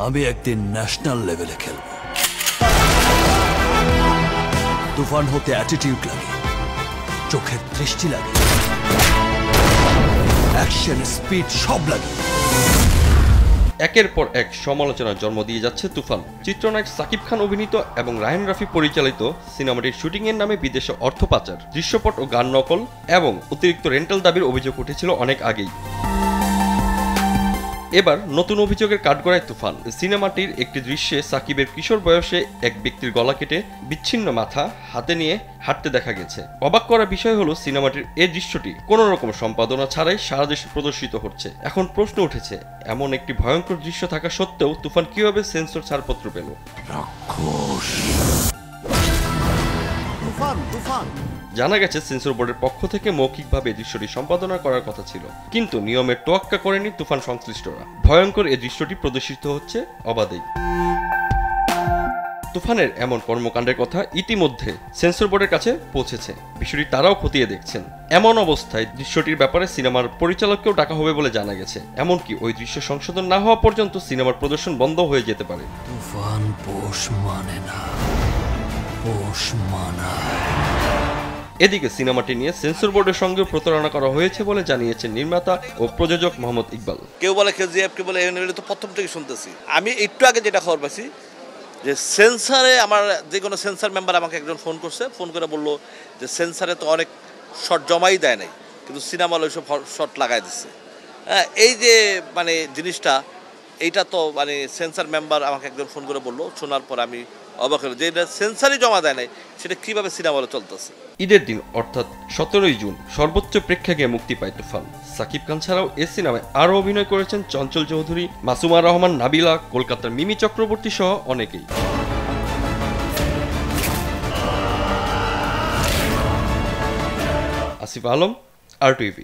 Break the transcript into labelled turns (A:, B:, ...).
A: আমি একদিন ন্যাশনাল লেভেলে খেলব। তুফান হতে অ্যাটিটিউড লাগে, চোখের দৃষ্টি লাগে, অ্যাকশন, স্পিড সব লাগে।
B: একের পর এক সমালোচনার জন্ম দিয়ে যাচ্ছে তুফান। চিত্রনায়ক সাকিব খান অভিনীত এবং রায়হান রাফি পরিচালিত সিনেমাটির শুটিংয়ের নামে বিদেশে অর্থ পাচার, দৃশ্যপট ও গান নকল এবং অতিরিক্ত রেন্টাল দাবির অভিযোগ উঠেছিল অনেক আগেই। এবার নতুন অভিযোগের কাঠগড়ায় তুফান। সিনেমাটির একটি দৃশ্যে সাকিবের কিশোর বয়সে এক ব্যক্তির গলা কেটে বিচ্ছিন্ন মাথা হাতে নিয়ে হাঁটতে দেখা গেছে। অবাক করা বিষয় হলো সিনেমাটির এই দৃশ্যটি কোনো রকম সম্পাদনা ছাড়াই সারা দেশে প্রদর্শিত হচ্ছে। এখন প্রশ্ন উঠেছে, এমন একটি ভয়ঙ্কর দৃশ্য থাকা সত্ত্বেও তুফান কিভাবে সেন্সর ছাড়পত্র পেল? জানা গেছে সেন্সর বোর্ডের পক্ষ থেকে মৌখিকভাবে দৃশ্যটি সম্পাদনা করার কথা ছিল, কিন্তু নিয়মের তোয়াক্কা করেনি তুফান সংশ্লিষ্টরা। ভয়ঙ্কর এই দৃশ্যটি প্রদর্শিত হচ্ছে অবাধেই। তুফানের এমন কর্মকাণ্ডের কথা ইতিমধ্যে সেন্সর বোর্ডের কাছে পৌঁছেছে। বিষয়টি তারাও খতিয়ে দেখছেন। এমন অবস্থায় দৃশ্যটির ব্যাপারে সিনেমার পরিচালককেও ডাকা হবে বলে জানা গেছে। এমনকি ওই দৃশ্য সংশোধন না হওয়া পর্যন্ত সিনেমার প্রদর্শন বন্ধ হয়ে যেতে পারে।
A: তুফান পোষ মানে না, পোষ মানায়।
B: এদিকে সিনেমাটি নিয়ে সেন্সর বোর্ডের সঙ্গে প্রতারণা করা হয়েছে বলে জানিয়েছেন নির্মাতা ও প্রযোজক মোহাম্মদ ইকবাল।
C: কেউ বলে কেজিএফ, কেউ বলে তো প্রথম থেকে শুনতেছি। আমি একটু আগে যেটা খবর পাইছি যে সেন্সারে আমার যে কোনো সেন্সার মেম্বার আমাকে একজন ফোন করছে, ফোন করে বললো যে সেন্সারে তো অনেক শট জমাই দেয় নাই, কিন্তু সিনেমার ওইসব শট লাগাই দিচ্ছে। হ্যাঁ, এই যে মানে জিনিসটা, এইটা তো মানে সেন্সার মেম্বার আমাকে একজন ফোন করে বললো, শোনার পর আমি অবাক হলো যে এটা সেন্সারই জমা দেয় নাই, সেটা কীভাবে সিনেমা হলে চলতেছে।
B: ঈদের দিন অর্থাৎ 17 জুন সর্বোচ্চ প্রেক্ষাগৃহে মুক্তি পায় তুফান। সাকিব খান ছাড়াও এ সিনেমায় আরও অভিনয় করেছেন চঞ্চল চৌধুরী, মাসুমা রহমান নাবিলা, কলকাতার মিমি চক্রবর্তী সহ অনেকেই। আসিফ আলম, RTV।